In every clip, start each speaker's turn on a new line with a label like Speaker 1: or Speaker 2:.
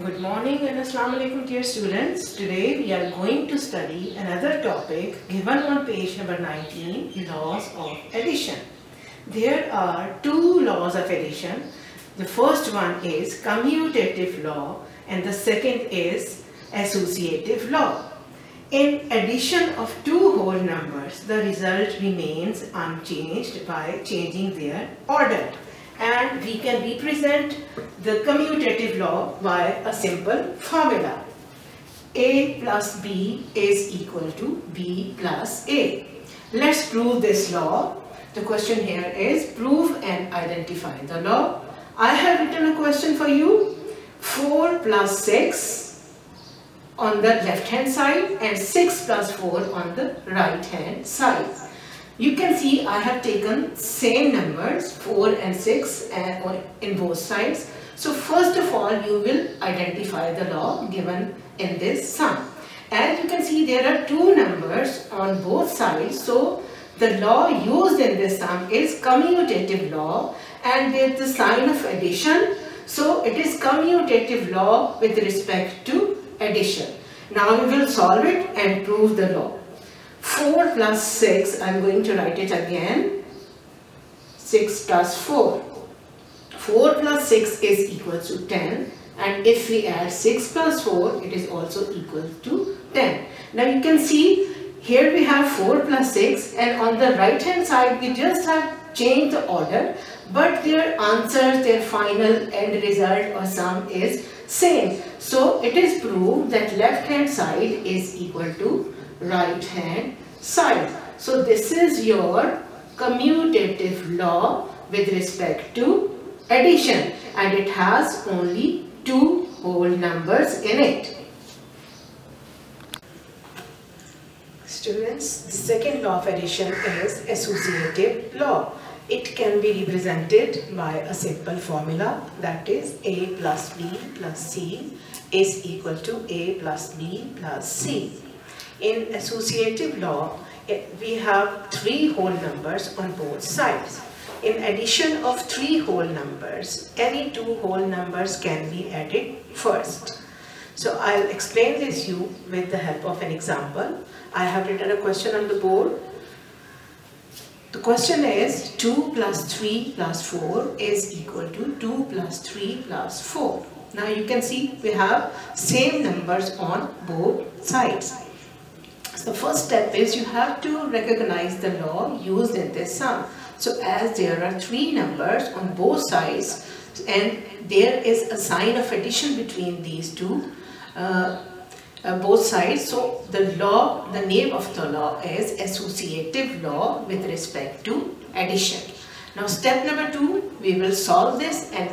Speaker 1: Good morning and Assalamu alaikum dear students. Today we are going to study another topic given on page number 19, laws of addition. There are two laws of addition. The first one is commutative law and the second is associative law. In addition of two whole numbers, the result remains unchanged by changing their order. And we can represent the commutative law by a simple formula. A plus B is equal to B plus A. Let's prove this law. The question here is prove and identify the law. I have written a question for you. 4 plus 6 on the left hand side and 6 plus 4 on the right hand side. You can see I have taken same numbers 4 and 6 in both sides. So first of all you will identify the law given in this sum. As you can see there are two numbers on both sides. So the law used in this sum is commutative law and with the sign of addition. So it is commutative law with respect to addition. Now we will solve it and prove the law. 4 plus 6, I am going to write it again, 6 plus 4. 4 plus 6 is equal to 10 and if we add 6 plus 4, it is also equal to 10. Now you can see here we have 4 plus 6 and on the right hand side we just have changed the order but their answers, their final end result or sum is same. So it is proved that left hand side is equal to right hand side. So this is your commutative law with respect to addition and it has only two whole numbers in it. Students, the second law of addition is associative law. It can be represented by a simple formula, that is A plus B plus C is equal to A plus B plus C. In associative law, we have three whole numbers on both sides. In addition of three whole numbers, any two whole numbers can be added first. So I'll explain this you with the help of an example. I have written a question on the board. The question is 2 plus 3 plus 4 is equal to 2 plus 3 plus 4. Now you can see we have same numbers on both sides. So the first step is you have to recognize the law used in this sum. So as there are three numbers on both sides and there is a sign of addition between these two, both sides, so the law, the name of the law is associative law with respect to addition. Now step number 2, we will solve this and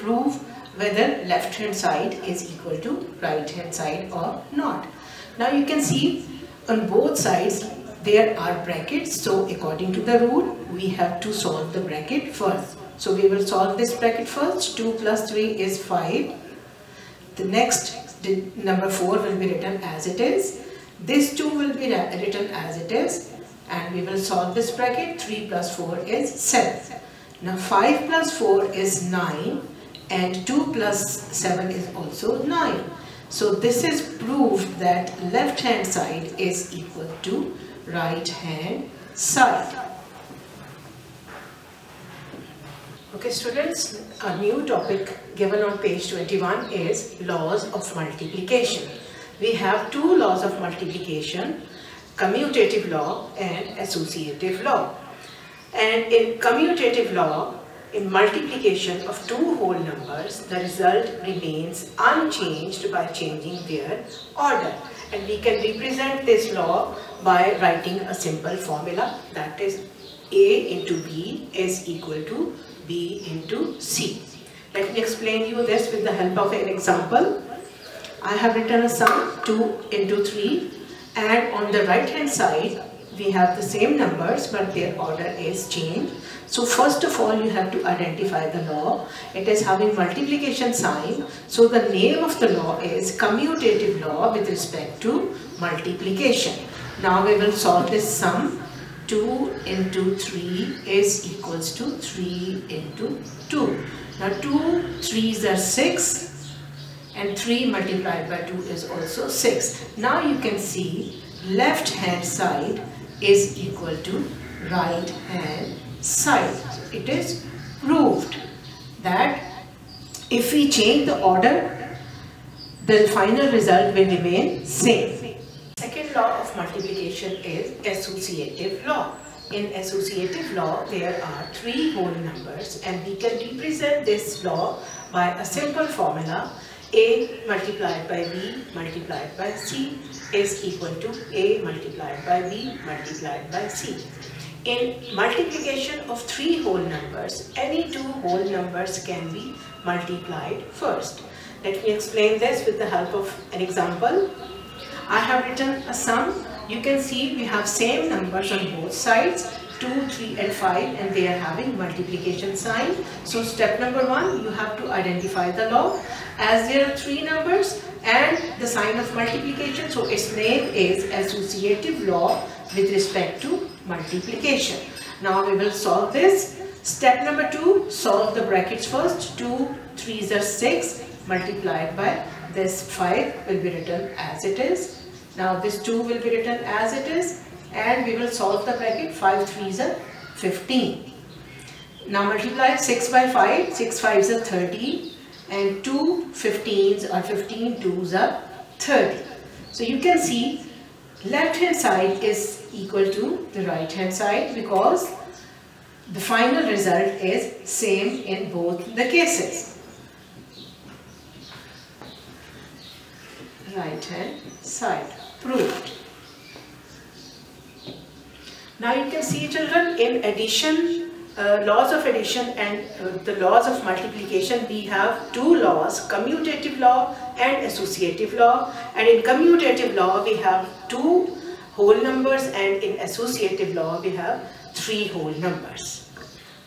Speaker 1: prove whether left hand side is equal to right hand side or not. Now you can see on both sides there are brackets, so according to the rule we have to solve the bracket first. So we will solve this bracket first. 2 plus 3 is 5. The next number 4 will be written as it is. This 2 will be written as it is and we will solve this bracket. 3 plus 4 is 7. Now 5 plus 4 is 9 and 2 plus 7 is also 9. So this is proof that left hand side is equal to right hand side. Okay students, a new topic given on page 21 is laws of multiplication. We have two laws of multiplication, commutative law and associative law. And in commutative law, in multiplication of two whole numbers, the result remains unchanged by changing their order. And we can represent this law by writing a simple formula, that is A into B is equal to B into C. Let me explain you this with the help of an example. I have written a sum 2 into 3 and on the right hand side we have the same numbers but their order is changed. So first of all you have to identify the law. It is having multiplication sign. So the name of the law is commutative law with respect to multiplication. Now we will solve this sum. 2 into 3 is equals to 3 into 2. Now 2 3s are 6 and 3 multiplied by 2 is also 6. Now you can see left hand side is equal to right hand side. So it is proved that if we change the order, the final result will remain same. Second law of multiplication is associative law. In associative law, there are 3 whole numbers, and we can represent this law by a simple formula: A multiplied by B multiplied by C is equal to A multiplied by B multiplied by C. In multiplication of 3 whole numbers, any 2 whole numbers can be multiplied first. Let me explain this with the help of an example. I have written a sum. You can see we have same numbers on both sides, 2, 3 and 5, and they are having multiplication sign. So step number 1, you have to identify the law. As there are 3 numbers and the sign of multiplication, so its name is associative law with respect to multiplication. Now we will solve this. Step number 2, solve the brackets first. 2 3s are 6 multiplied by this 5 will be written as it is. Now this 2 will be written as it is, and we will solve the bracket. 5 3s are 15. Now multiply 6 by 5, 6 5s are 30, and 2 15s are 15 2s are 30. So you can see left hand side is equal to the right hand side because the final result is same in both the cases. Right hand side proved. Now you can see, children, in addition, laws of addition and the laws of multiplication, we have 2 laws: commutative law and associative law. And in commutative law we have 2 whole numbers, and in associative law we have 3 whole numbers.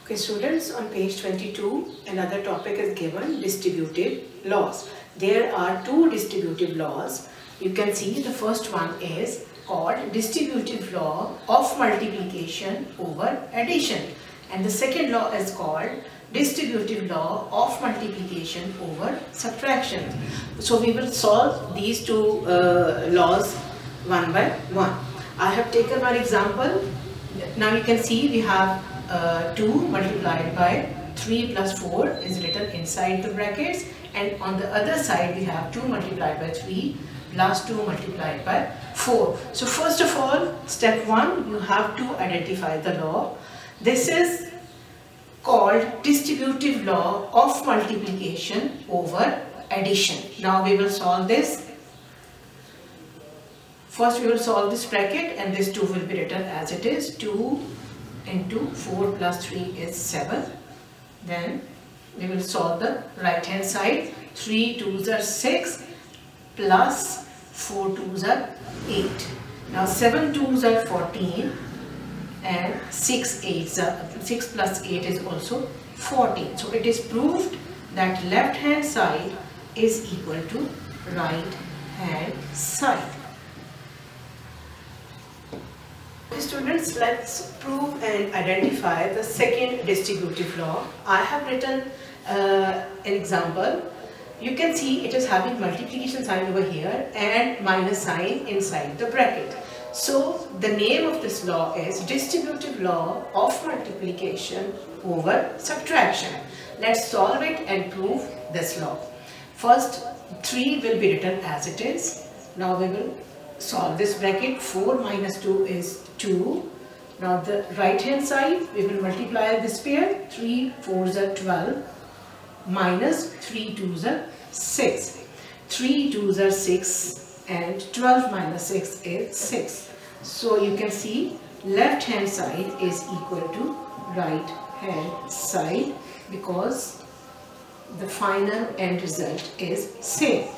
Speaker 1: Okay students, on page 22 another topic is given: distributive laws. There are 2 distributive laws. You can see the first one is called distributive law of multiplication over addition, and the second law is called distributive law of multiplication over subtraction. So we will solve these 2 laws one by one. I have taken one example. Now you can see we have 2 multiplied by 3 plus 4 is written inside the brackets, and on the other side we have 2 multiplied by 3 plus 2 multiplied by 4. So first of all, step 1, you have to identify the law. This is called distributive law of multiplication over addition. Now we will solve this. First we will solve this bracket, and this 2 will be written as it is. 2 into 4 plus 3 is 7. Then we will solve the right hand side. 3 2s are 6 plus 4 2s are 8. Now 7 2s are 14, and 6 plus 8 is also 14. So it is proved that left hand side is equal to right hand side. Okay, students, let's prove and identify the second distributive law. I have written an example. You can see it is having multiplication sign over here and minus sign inside the bracket. So the name of this law is distributive law of multiplication over subtraction. Let's solve it and prove this law. First, 3 will be written as it is. Now we will solve this bracket. 4 minus 2 is 2. Now the right hand side we will multiply this pair. 3 4s are 12 minus 3 2s are 6. 3 2s are 6, and 12 minus 6 is 6. So you can see left hand side is equal to right hand side because the final end result is same.